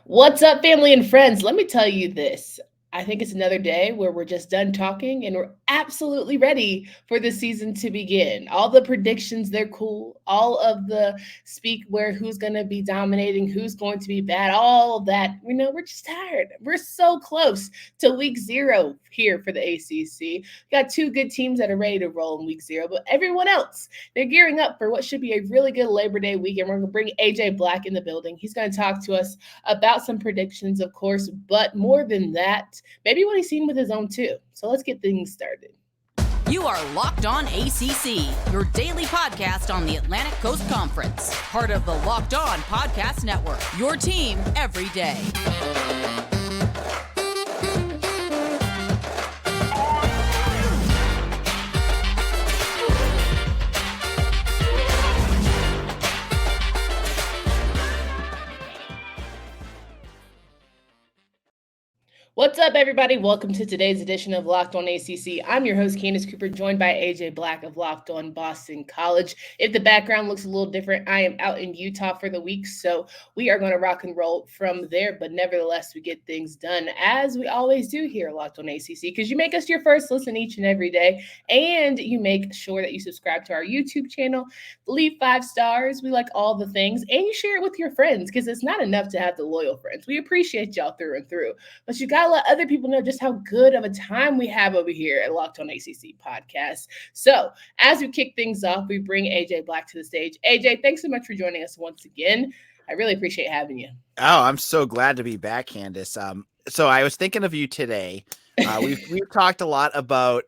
What's up, family and friends? Let me tell you this. I think it's another day where we're just done talking and we're absolutely ready for the season to begin. All the predictions, they're cool. All of the speak where who's going to be dominating, who's going to be bad, all that. We're just tired. We're so close to week zero here for the ACC. Got two good teams that are ready to roll in week zero, but everyone else, they're gearing up for what should be a really good Labor Day weekend. We're going to bring AJ Black in the building. He's going to talk to us about some predictions, of course, but more than that, maybe what he's seen with his own too. So let's get things started. You are Locked On ACC, your daily podcast on the Atlantic Coast Conference, part of the Locked On Podcast Network, your team every day. What's up, everybody? Welcome to today's edition of Locked On ACC. I'm your host, Candace Cooper, joined by AJ Black of Locked On Boston College. If the background looks a little different, I am out in Utah for the week, so we are going to rock and roll from there. But nevertheless, we get things done as we always do here at Locked On ACC, because you make us your first listen each and every day, and you make sure that you subscribe to our YouTube channel, leave 5 stars. We like all the things, and you share it with your friends, because it's not enough to have the loyal friends. We appreciate y'all through and through, but you got to let other people know just how good of a time we have over here at Locked On ACC Podcast. So as we kick things off, we bring AJ Black to the stage. AJ, thanks so much for joining us once again. I really appreciate having you. Oh, I'm so glad to be back, Candace. So I was thinking of you today. We've talked a lot about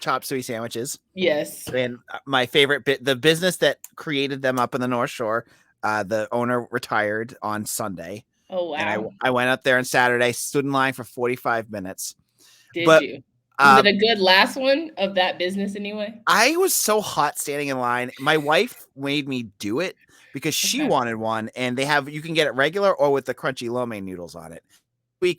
chop suey sandwiches. Yes. And my favorite bit, the business that created them up in the North Shore, the owner retired on Sunday. Oh, wow. And I went up there on Saturday, stood in line for 45 minutes. Did you? Was it a good last one of that business anyway? I was so hot standing in line. My wife made me do it because she wanted one, and you can get it regular or with the crunchy lo mein noodles on it.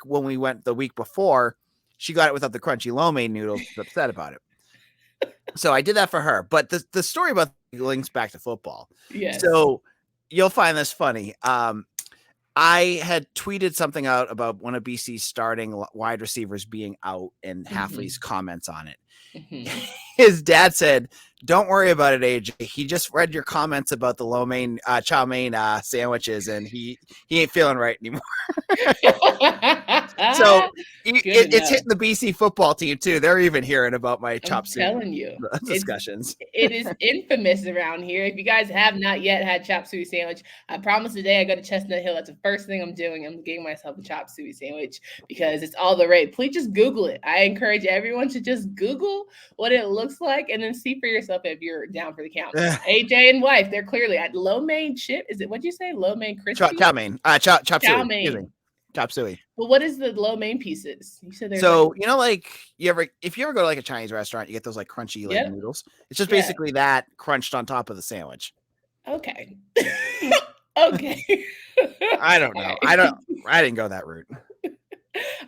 When we went the week before, she got it without the crunchy lo mein noodles, was upset about it. So I did that for her. But the story about links back to football. Yes. So you'll find this funny. I had tweeted something out about one of BC's starting wide receivers being out and Hafley's comments on it. Mm-hmm. His dad said, "Don't worry about it, AJ. He just read your comments about the chow mein sandwiches, and he ain't feeling right anymore." So it's hitting the BC football team too. They're even hearing about my chop suey. I'm telling you, discussions. It is infamous around here. If you guys have not yet had chop suey sandwich, I promise the day I go to Chestnut Hill, that's the first thing I'm doing. I'm getting myself a chop suey sandwich because it's all the rage. Please just Google it. I encourage everyone to just Google what it looks like and then see for yourself if you're down for the count. AJ and wife, they're clearly at lo mein chip. Is it, what'd you say? Lo mein crispy? Chow mein. Chop suey. Chop suey. But what is the lo mein pieces? You said so like, if you ever go to like a Chinese restaurant, you get those like crunchy noodles. It's just basically that crunched on top of the sandwich. Okay. Okay. I don't know. I didn't go that route.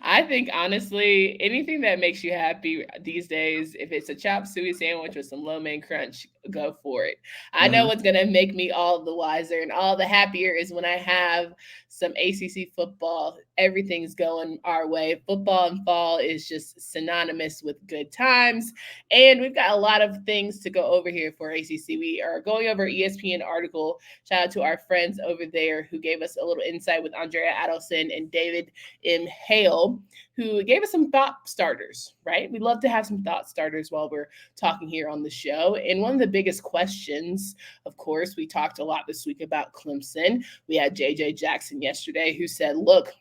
I think honestly, anything that makes you happy these days, if it's a chop suey sandwich with some lo mein crunch, go for it. I know what's going to make me all the wiser and all the happier is when I have some ACC football. Everything's going our way. Football in fall is just synonymous with good times. And we've got a lot of things to go over here for ACC. We are going over ESPN article. Shout out to our friends over there who gave us a little insight with Andrea Adelson and David M. Hale, who gave us some thought starters, right? We love to have some thought starters while we're talking here on the show. And one of the biggest questions, of course, we talked a lot this week about Clemson. We had JJ Jackson yesterday who said, look,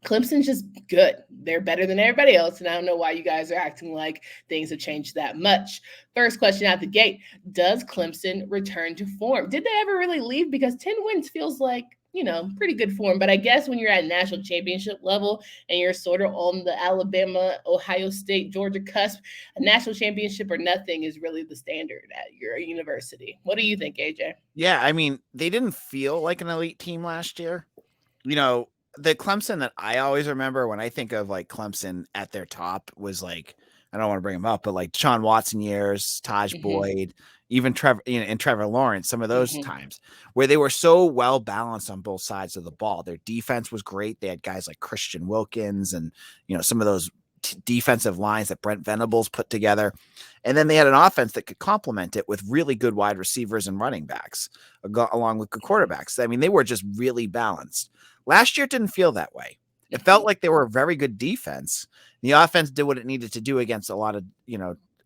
Clemson's just good. They're better than everybody else. And I don't know why you guys are acting like things have changed that much. First question out the gate, does Clemson return to form? Did they ever really leave? Because 10 wins feels like, pretty good form. But I guess when you're at national championship level and you're sort of on the Alabama, Ohio State, Georgia cusp, a national championship or nothing is really the standard at your university. What do you think, AJ? Yeah, I mean, they didn't feel like an elite team last year. The Clemson that I always remember when I think of like Clemson at their top was like I don't want to bring him up, but like Deshaun Watson years, Taj Mm-hmm. Boyd, even Trevor, and Trevor Lawrence, some of those Mm-hmm. times where they were so well balanced on both sides of the ball. Their defense was great. They had guys like Christian Wilkins and, some of those defensive lines that Brent Venables put together. And then they had an offense that could complement it with really good wide receivers and running backs, along with good quarterbacks. I mean, they were just really balanced. Last year, it didn't feel that way. It felt like they were a very good defense. The offense did what it needed to do against a lot of,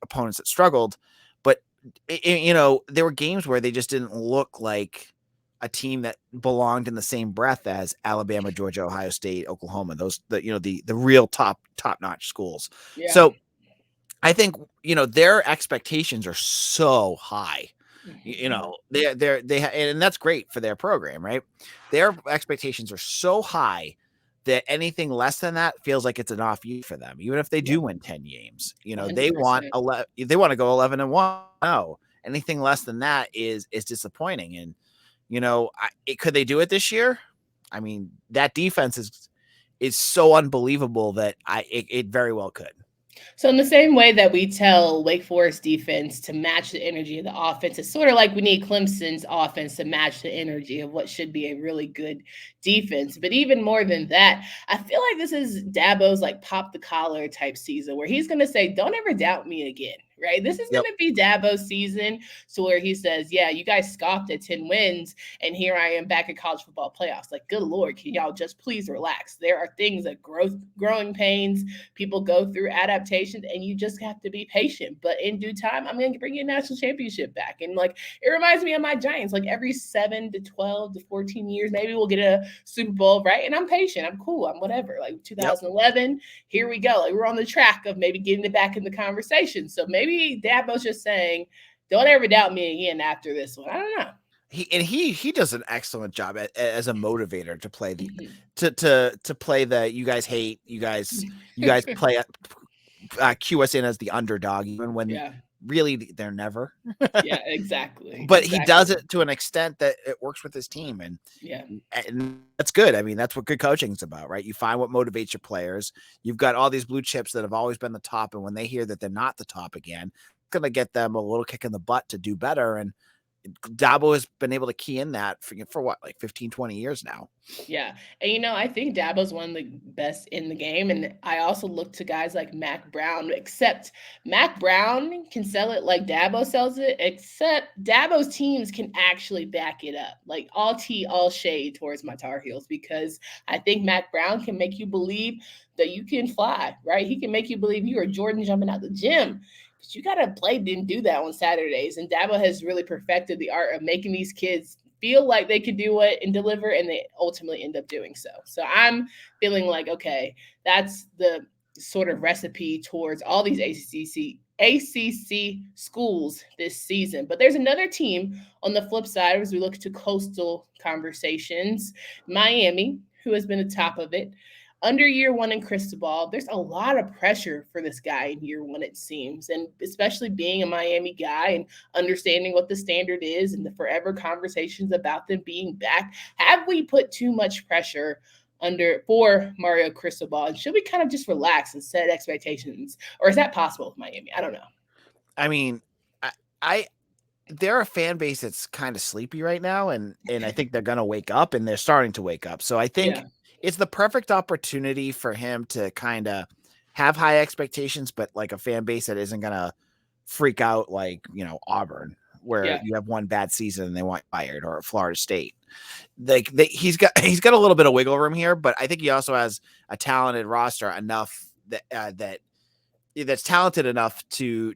opponents that struggled. But, there were games where they just didn't look like a team that belonged in the same breath as Alabama, Georgia, Ohio State, Oklahoma, the real top-notch schools. Yeah. So I think, their expectations are so high. And that's great for their program, right? Their expectations are so high that anything less than that feels like it's an off year for them. Even if they do win 10 games, they want 100%. they want to go 11-1. No, anything less than that is disappointing. And, could they do it this year? I mean, that defense is so unbelievable that it very well could. So in the same way that we tell Wake Forest defense to match the energy of the offense, it's sort of like we need Clemson's offense to match the energy of what should be a really good defense. But even more than that, I feel like this is Dabo's like pop the collar type season where he's going to say, don't ever doubt me again. Right. This is going to be Dabo's season to where he says, yeah, you guys scoffed at 10 wins and here I am back at college football playoffs. Like, good Lord, can y'all just please relax? There are things like growing pains. People go through adaptations and you just have to be patient. But in due time, I'm going to bring you a national championship back. And like, it reminds me of my Giants, like every 7 to 12 to 14 years, maybe we'll get a Super Bowl. Right. And I'm patient. I'm cool. I'm whatever. Like 2011, here we go. Like we're on the track of maybe getting it back in the conversation. So maybe Dabo's just saying, don't ever doubt me again after this one. I don't know. He does an excellent job as a motivator to play to play the you guys hate, you guys play cue us in as the underdog even when really they're never. Yeah, exactly. But he does it to an extent that it works with his team, and that's good. I mean, that's what good coaching is about, right? You find what motivates your players. You've got all these blue chips that have always been the top, and when they hear that they're not the top again, it's going to get them a little kick in the butt to do better. And Dabo has been able to key in that for what, like 15, 20 years now. Yeah. And, I think Dabo's one of the best in the game. And I also look to guys like Mac Brown, except Mac Brown can sell it like Dabo sells it, except Dabo's teams can actually back it up. Like all tea, all shade towards my Tar Heels, because I think Mac Brown can make you believe that you can fly, right? He can make you believe you are Jordan jumping out the gym. But you got to play and do that on Saturdays. And Dabo has really perfected the art of making these kids feel like they could do it and deliver, and they ultimately end up doing so. So I'm feeling like, okay, that's the sort of recipe towards all these ACC schools this season. But there's another team on the flip side as we look to coastal conversations, Miami, who has been the top of it. Under year one in Cristobal, there's a lot of pressure for this guy in year one, it seems. And especially being a Miami guy and understanding what the standard is and the forever conversations about them being back. Have we put too much pressure for Mario Cristobal? And should we kind of just relax and set expectations? Or is that possible with Miami? I don't know. I mean, they're a fan base that's kind of sleepy right now. And I think they're going to wake up, and they're starting to wake up. So I think it's the perfect opportunity for him to kind of have high expectations, but like a fan base that isn't going to freak out like, Auburn, where you have one bad season and they want fired, or Florida State. Like he's got a little bit of wiggle room here, but I think he also has a talented roster enough that's talented enough to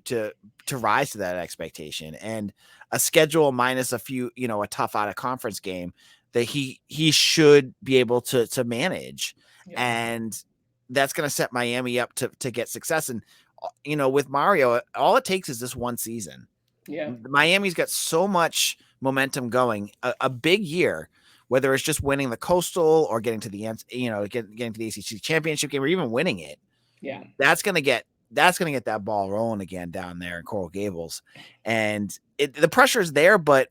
rise to that expectation, and a schedule minus a few, a tough out of conference game that he should be able to manage. And that's going to set Miami up to get success. And, with Mario, all it takes is this one season. Yeah. Miami's got so much momentum going, a big year, whether it's just winning the Coastal or getting to the end, getting to the ACC championship game, or even winning it. Yeah. That's going to get that ball rolling again down there in Coral Gables. And the pressure is there, but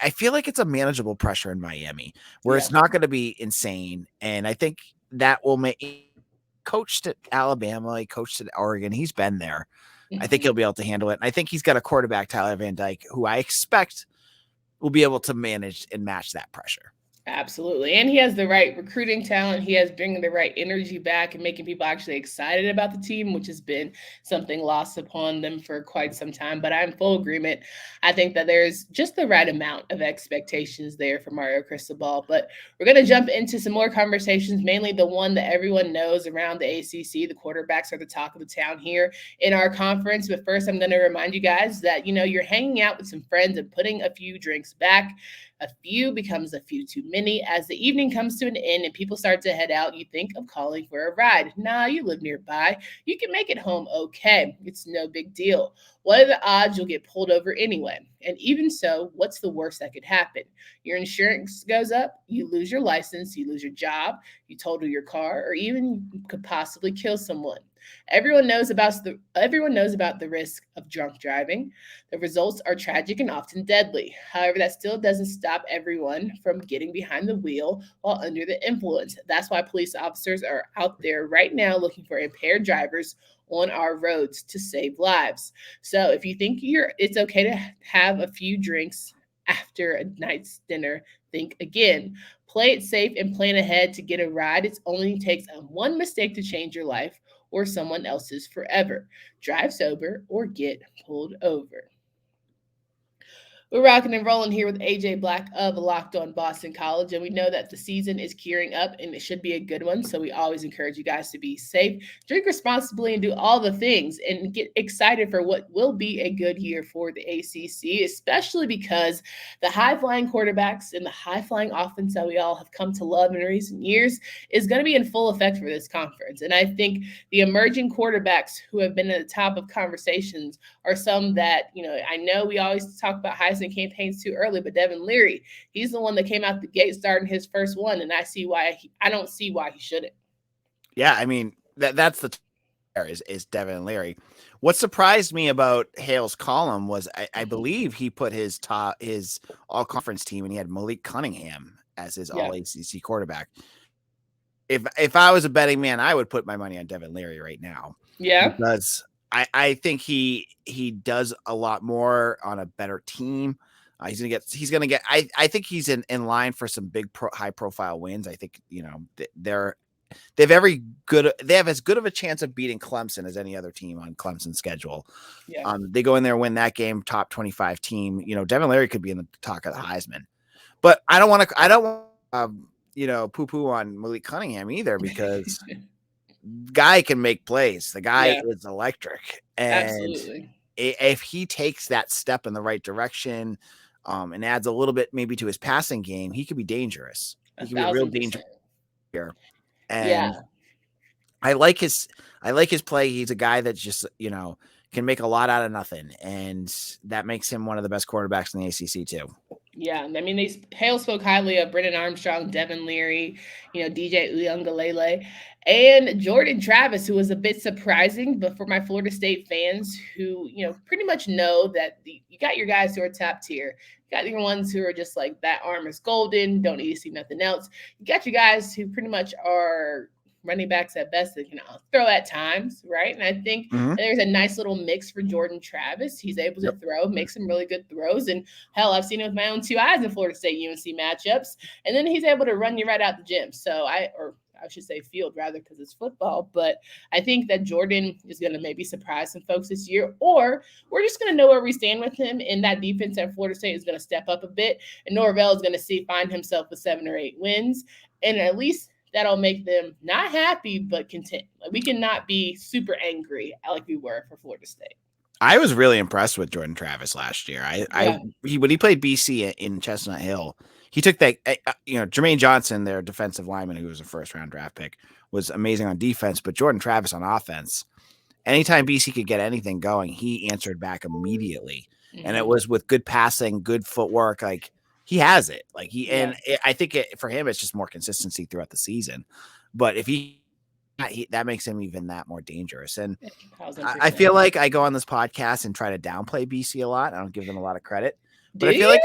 I feel like it's a manageable pressure in Miami, where it's not going to be insane. And I think that will make coached at Alabama. He coached at Oregon. He's been there. I think Mhm. he'll be able to handle it. And I think he's got a quarterback, Tyler Van Dyke, who I expect will be able to manage and match that pressure. Absolutely. And he has the right recruiting talent. He has bringing the right energy back and making people actually excited about the team, which has been something lost upon them for quite some time. But I'm full agreement. I think that there's just the right amount of expectations there for Mario Cristobal. But we're going to jump into some more conversations, mainly the one that everyone knows around the ACC. The quarterbacks are the talk of the town here in our conference. But first, I'm going to remind you guys that, you're hanging out with some friends and putting a few drinks back. A few becomes a few too many. As the evening comes to an end and people start to head out, you think of calling for a ride. Nah, you live nearby. You can make it home okay. It's no big deal. What are the odds you'll get pulled over anyway? And even so, what's the worst that could happen? Your insurance goes up, you lose your license, you lose your job, you total your car, or even you could possibly kill someone. Everyone knows about the risk of drunk driving. The results are tragic and often deadly. However, that still doesn't stop everyone from getting behind the wheel while under the influence. That's why police officers are out there right now looking for impaired drivers on our roads to save lives. So if you think it's okay to have a few drinks after a night's dinner, think again. Play it safe and plan ahead to get a ride. It only takes one mistake to change your life or someone else's forever. Drive sober or get pulled over. We're rocking and rolling here with AJ Black of Locked On Boston College, and we know that the season is gearing up and it should be a good one. So we always encourage you guys to be safe, drink responsibly, and do all the things and get excited for what will be a good year for the ACC, especially because the high-flying quarterbacks and the high-flying offense that we all have come to love in recent years is going to be in full effect for this conference. And I think the emerging quarterbacks who have been at the top of conversations are some that, I know we always talk about Heisman campaigns too early, but Devin Leary, he's the one that came out the gate starting his first one, and I don't see why he shouldn't. Yeah, I mean, that's the is Devin Leary. What surprised me about Hale's column was I believe he put his all conference team and he had Malik Cunningham as his all ACC quarterback. If I was a betting man, I would put my money on Devin Leary right now. Yeah. Because I think he does a lot more on a better team. He's gonna get. I think he's in line for some big high profile wins. I think they have as good of a chance of beating Clemson as any other team on Clemson's schedule. Yeah. They go in there, win that game, top 25 team. Devin Leary could be in the talk of the Heisman, but I don't want to poo poo on Malik Cunningham either because. Guy can make plays. The guy is electric, and absolutely, if he takes that step in the right direction, and adds a little bit maybe to his passing game, he could be dangerous. He could be a real danger here. And I like his play. He's a guy that just can make a lot out of nothing, and that makes him one of the best quarterbacks in the ACC too. Yeah, I mean, Hale spoke highly of Brennan Armstrong, Devin Leary, DJ Uiagalelei, and Jordan Travis, who was a bit surprising, but for my Florida State fans who, pretty much know that you got your guys who are top tier. You got your ones who are just like, that arm is golden, don't need to see nothing else. You got your guys who pretty much are running backs at best that can throw at times, right? And I think there's a nice little mix for Jordan Travis. He's able to throw, make some really good throws. And hell, I've seen it with my own two eyes in Florida State UNC matchups. And then he's able to run you right out the gym. So I should say field rather because it's football. But I think that Jordan is going to maybe surprise some folks this year, or we're just going to know where we stand with him. And that defense at Florida State is going to step up a bit. And Norvell is going to find himself with 7 or 8 wins. And at least that'll make them not happy, but content. Like, we cannot be super angry like we were for Florida State. I was really impressed with Jordan Travis last year. When he played BC in Chestnut Hill, he took that, Jermaine Johnson, their defensive lineman, who was a first-round draft pick, was amazing on defense, but Jordan Travis on offense, anytime BC could get anything going, he answered back immediately. Mm-hmm. And it was with good passing, good footwork, like, he has it. And I think for him, it's just more consistency throughout the season. But if that makes him even that more dangerous. And I feel like I go on this podcast and try to downplay BC a lot. I don't give them a lot of credit. But I feel like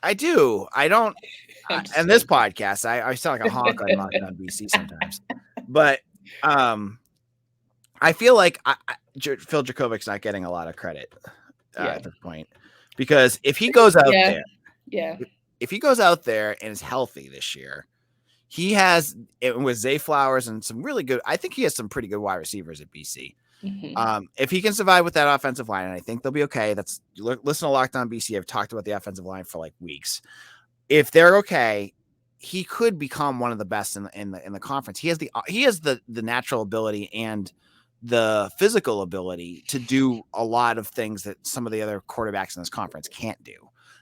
I do. I don't. And this podcast, I sound like a honk on BC sometimes. But I feel like Phil Jurkovec's not getting a lot of credit Yeah. at this point, because if he goes out Yeah. there, Yeah. if he goes out there and is healthy this year, he has it with Zay Flowers and some really good. I think he has some pretty good wide receivers at BC. If he can survive with that offensive line, and I think they'll be okay. Listen to Locked On BC. I've talked about the offensive line for like weeks. If they're okay, he could become one of the best in the conference. He has the natural ability and the physical ability to do a lot of things that some of the other quarterbacks in this conference can't do.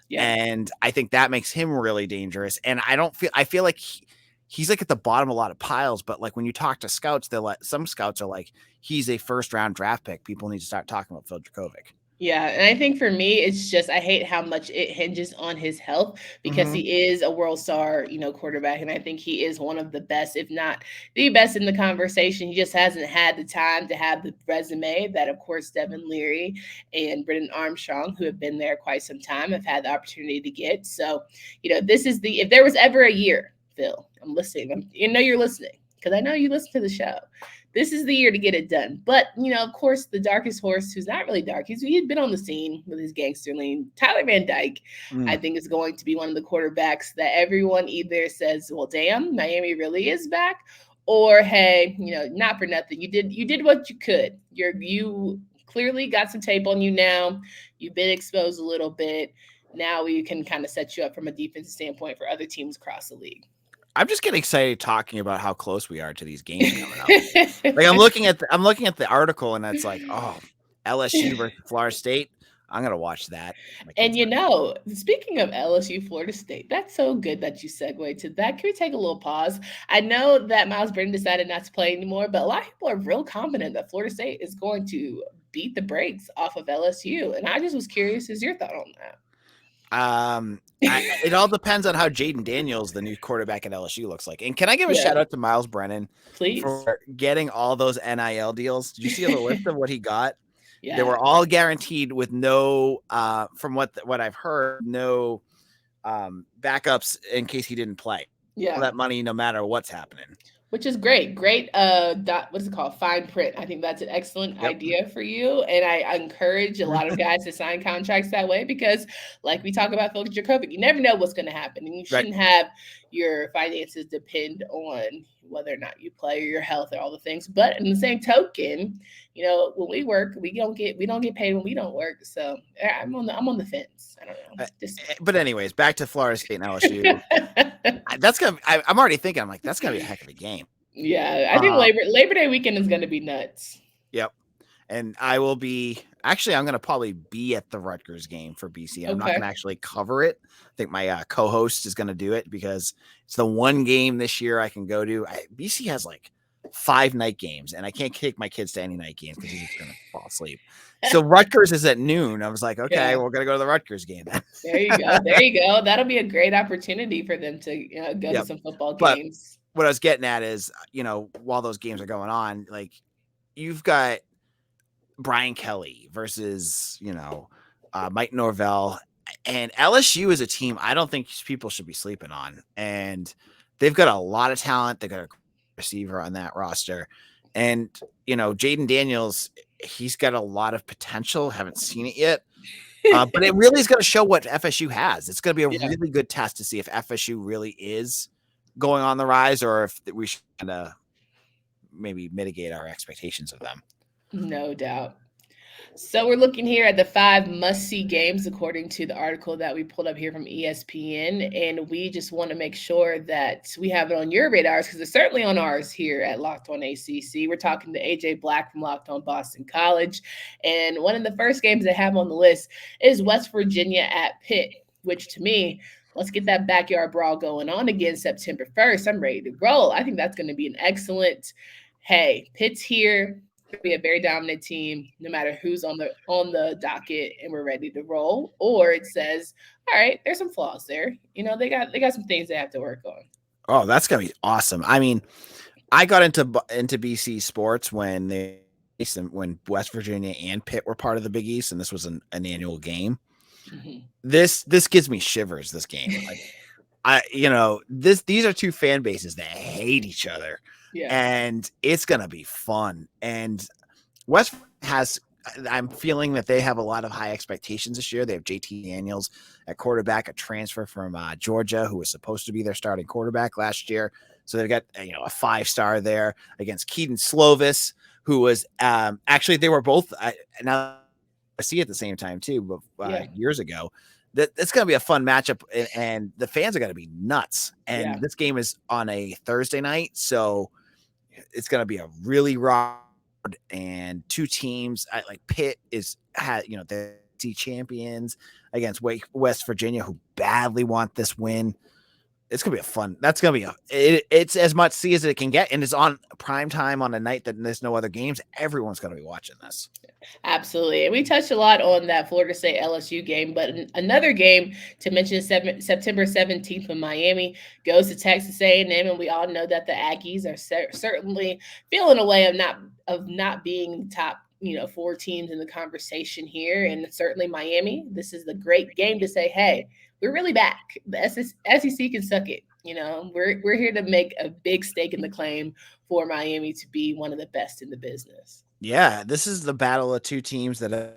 Yeah. And I think that makes him really dangerous. And I feel like he's like at the bottom of a lot of piles, but like when you talk to scouts, some scouts are like, he's a first round draft pick. People need to start talking about Phil Jurkovec. Yeah, and I think for me, it's just I hate how much it hinges on his health because he is a world star, quarterback, and I think he is one of the best, if not the best, in the conversation. He just hasn't had the time to have the resume that, of course, Devin Leary and Brennan Armstrong, who have been there quite some time, have had the opportunity to get. So, this is if there was ever a year, Phil, I'm listening. You're listening because I know you listen to the show. This is the year to get it done. But, of course, the darkest horse, who's not really dark, he's been on the scene with his gangster lean. Tyler Van Dyke, I think, is going to be one of the quarterbacks that everyone either says, well, damn, Miami really is back, or, hey, not for nothing. You did what you could. You clearly got some tape on you now. You've been exposed a little bit. Now we can kind of set you up from a defensive standpoint for other teams across the league. I'm just getting excited talking about how close we are to these games coming up. Like I'm looking at the article and it's like, oh, LSU versus Florida State. I'm gonna watch that. And speaking of LSU, Florida State, that's so good that you segue to that. Can we take a little pause? I know that Miles Brennan decided not to play anymore, but a lot of people are real confident that Florida State is going to beat the brakes off of LSU. And I just was curious, is your thought on that? It all depends on how Jaden Daniels, the new quarterback at LSU, looks like. And can I give a shout out to Miles Brennan, please, for getting all those NIL deals? Did you see the list of what he got? Yeah, they were all guaranteed with no, from what I've heard, no backups in case he didn't play. Yeah, all that money, no matter what's happening. Which is great. Great, what is it called? Fine print. I think that's an excellent idea for you. And I encourage a lot of guys to sign contracts that way because, like we talk about Phil Jurkovec, you never know what's going to happen. And you shouldn't have your finances depend on whether or not you play or your health or all the things. But in the same token, when we work, we don't get paid when we don't work. So I'm on the fence. I don't know. But anyways, back to Florida State and LSU. I'm already thinking. I'm like, that's gonna be a heck of a game. Yeah, I think Labor Day weekend is gonna be nuts. Yep, and I will be. Actually, I'm gonna probably be at the Rutgers game for BC. I'm not gonna actually cover it. I think my co-host is gonna do it because it's the one game this year I can go to. BC has like 5 night games, and I can't take my kids to any night games because he's just gonna fall asleep. So Rutgers is at noon. I was like, okay, we're gonna go to the Rutgers game. There you go. There you go. That'll be a great opportunity for them to go to some football games. But what I was getting at is, while those games are going on, like you've got Brian Kelly versus, Mike Norvell, and LSU is a team I don't think people should be sleeping on. And they've got a lot of talent. They got a receiver on that roster. And, Jaden Daniels, he's got a lot of potential. Haven't seen it yet. But it really is going to show what FSU has. It's going to be a really good test to see if FSU really is going on the rise or if we should kind of maybe mitigate our expectations of them. No doubt. So we're looking here at the 5 must-see games according to the article that we pulled up here from ESPN, and we just want to make sure that we have it on your radars because it's certainly on ours here at Locked On ACC. We're talking to AJ Black from Locked On Boston College, and one of the first games they have on the list is West Virginia at Pitt, which to me, let's get that backyard brawl going on again September 1st. I'm ready to roll. I think that's going to be an excellent, hey, Pitt's here. Be a very dominant team no matter who's on the docket, and we're ready to roll. Or it says, all right, there's some flaws there. They got some things they have to work on. Oh, that's gonna be awesome. I mean, I got into BC sports when West Virginia and Pitt were part of the Big East, and this was an annual game. Mm-hmm. This gives me shivers. This game, these are two fan bases that hate each other. Yeah. and it's going to be fun. And West has, I'm feeling that they have a lot of high expectations this year. They have JT Daniels at quarterback, a transfer from Georgia, who was supposed to be their starting quarterback last year. So they've got, a 5-star there against Keaton Slovis, who was actually, they were both now I see at the same time too, but years ago. It's going to be a fun matchup, and the fans are going to be nuts. And this game is on a Thursday night, so it's going to be a really raw. And two teams like Pitt the champions against West Virginia, who badly want this win. It's gonna be it's as much see as it can get, and it's on prime time on a night that there's no other games. Everyone's gonna be watching this. Absolutely. And we touched a lot on that Florida State LSU game, but another game to mention is September 17th when Miami goes to Texas A&M, and we all know that the Aggies are certainly feeling a way of not being top 4 teams in the conversation here. And certainly Miami, this is the great game to say, hey, we're really back. The SEC can suck it. We're here to make a big stake in the claim for Miami to be one of the best in the business. Yeah, this is the battle of two teams that are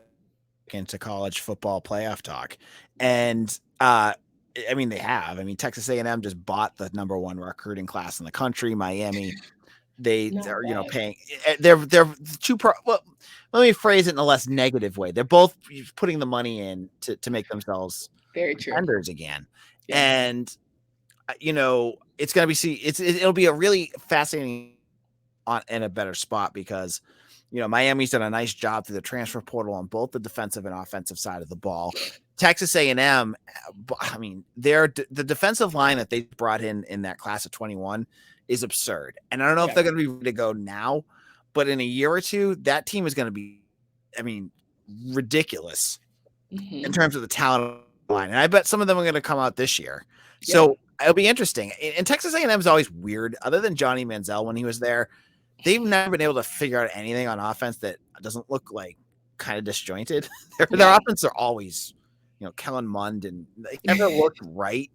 into college football playoff talk. And they have. Texas A&M just bought the number 1 recruiting class in the country. Miami, they're paying. They're well, let me phrase it in a less negative way. They're both putting the money in to make themselves very true contenders again. Yeah. And it's going to be it'll be a really fascinating in a better spot because Miami's done a nice job through the transfer portal on both the defensive and offensive side of the ball. Texas A&M, the defensive line that they brought in that class of 21 is absurd. And I don't know if they're going to be ready to go now, but in a year or two, that team is going to be, ridiculous in terms of the talent line. And I bet some of them are going to come out this year. Yeah. So it'll be interesting. And Texas A&M is always weird. Other than Johnny Manziel when he was there, they've never been able to figure out anything on offense that doesn't look like kind of disjointed. Their offense are always, Kellen Mond, and they never looked right.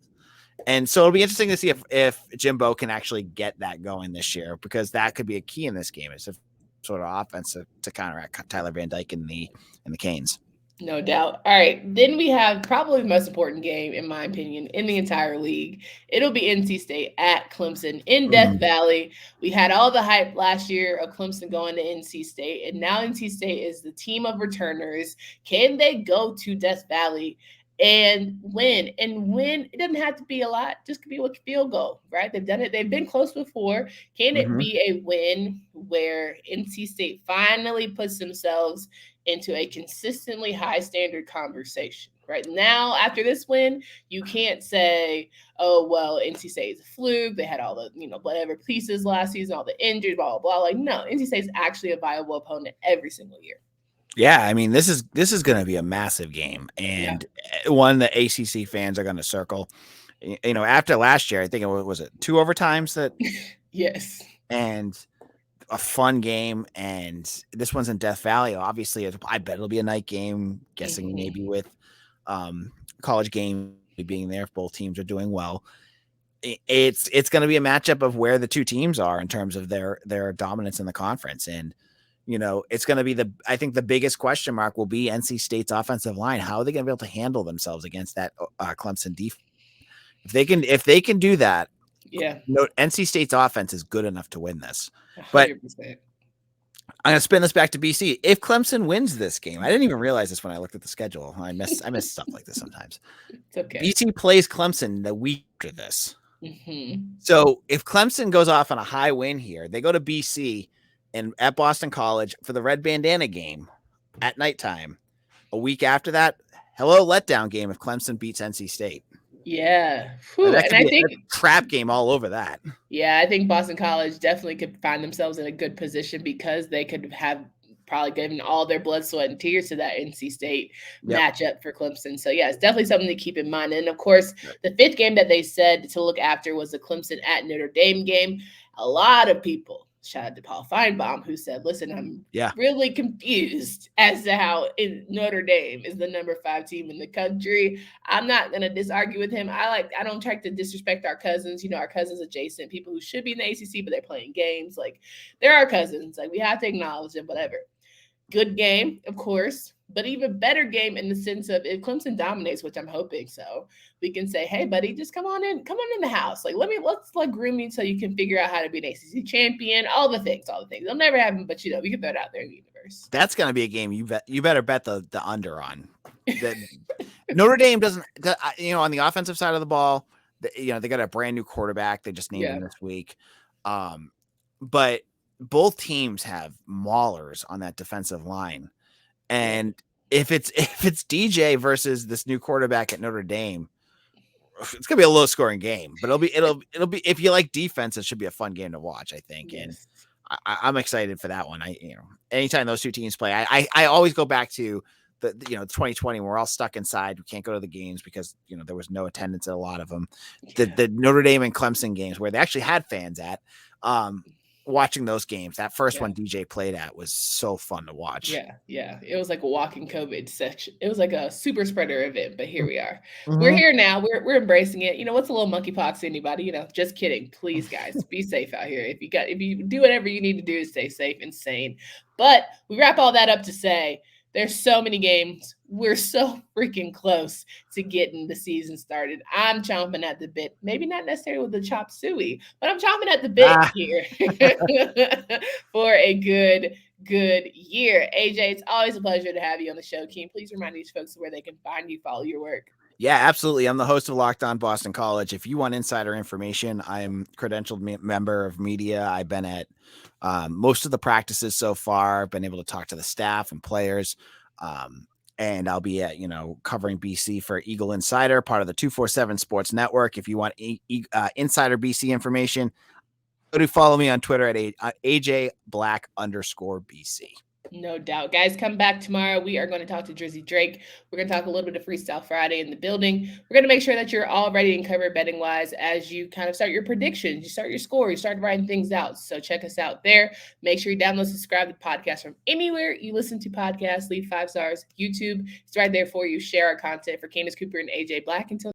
And so it'll be interesting to see if Jimbo can actually get that going this year, because that could be a key in this game. It's a sort of offense to counteract Tyler Van Dyke and the Canes. No doubt. All right. Then we have probably the most important game, in my opinion, in the entire league. It'll be NC State at Clemson in Death Valley. We had all the hype last year of Clemson going to NC State, and now NC State is the team of returners. Can they go to Death Valley and win? And win, it doesn't have to be a lot. Just could be a field goal, right? They've done it. They've been close before. Can it be a win where NC State finally puts themselves into a consistently high standard conversation? Right now, after this win, you can't say, oh, well, NC State is a fluke. They had all the, whatever pieces last season, all the injuries, blah, blah, blah. Like, no, NC State is actually a viable opponent every single year. Yeah, this is going to be a massive game, and one that ACC fans are going to circle. After last year, I think was it 2 overtimes that. Yes. And a fun game, and this one's in Death Valley. Obviously, I bet it'll be a night game. Guessing maybe with college game being there if both teams are doing well. It's going to be a matchup of where the two teams are in terms of their dominance in the conference, and it's going to be I think the biggest question mark will be NC State's offensive line. How are they going to be able to handle themselves against that Clemson defense? If they can do that, NC State's offense is good enough to win this. 100%. But I'm going to spin this back to BC. If Clemson wins this game, I didn't even realize this when I looked at the schedule. I miss stuff like this sometimes. It's okay. BC plays Clemson the week after this. So if Clemson goes off on a high win here, they go to BC and at Boston College for the red bandana game at nighttime. A week after that, hello letdown game if Clemson beats NC State. Yeah. And I think a trap game all over that. Yeah, I think Boston College definitely could find themselves in a good position because they could have probably given all their blood, sweat, and tears to that NC State matchup for Clemson. So, yeah, it's definitely something to keep in mind. And, of course, the 5th game that they said to look after was the Clemson at Notre Dame game. A lot of people shout out to Paul Feinbaum, who said, listen, I'm Yeah. really confused as to how Notre Dame is the number 5 team in the country. I'm not going to disargue with him. I don't try to disrespect our cousins, our cousins adjacent, people who should be in the ACC, but they're playing games. Like, they're our cousins. Like, we have to acknowledge them, whatever. Good game, of course, but even better game in the sense of if Clemson dominates, which I'm hoping so, we can say, hey, buddy, just come on in the house. Like, let's groom you so you can figure out how to be an ACC champion, all the things. They'll never happen, but we can throw it out there in the universe. That's going to be a game you better bet the under on. That Notre Dame doesn't, on the offensive side of the ball, they got a brand new quarterback. They just named him this week. But both teams have maulers on that defensive line. And if it's DJ versus this new quarterback at Notre Dame, it's gonna be a low scoring game, but it'll be if you like defense, it should be a fun game to watch, I think. Yes. And I'm excited for that one. Anytime those two teams play, I always go back to the 2020 when we're all stuck inside. We can't go to the games because there was no attendance at a lot of them. The Notre Dame and Clemson games where they actually had fans at. Watching those games, that first one DJ played at was so fun to watch. Yeah. It was like a walking COVID section. It was like a super spreader event, but here we are. We're here now. We're embracing it. What's a little monkeypox to anybody? Just kidding. Please, guys, be safe out here. If you do whatever you need to do to stay safe and sane. But we wrap all that up to say there's so many games. We're so freaking close to getting the season started. I'm chomping at the bit. Maybe not necessarily with the chop suey, but I'm chomping at the bit here for a good year. AJ, it's always a pleasure to have you on the show. Can you please remind these folks where they can find you, follow your work? Yeah, absolutely. I'm the host of Locked On Boston College. If you want insider information, I'm a credentialed member of media. I've been at most of the practices so far. I've been able to talk to the staff and players. And I'll be at, covering BC for Eagle Insider, part of the 247 Sports Network. If you want insider BC information, go to follow me on Twitter at AJ_Black_BC. No doubt. Guys, come back tomorrow. We are going to talk to Drizzy Drake. We're going to talk a little bit of Freestyle Friday in the building. We're going to make sure that you're all ready and covered betting-wise as you kind of start your predictions, you start your score, you start writing things out. So check us out there. Make sure you download, subscribe to the podcast from anywhere you listen to podcasts. Leave 5 stars. YouTube, it's right there for you. Share our content. For Candace Cooper and AJ Black. Until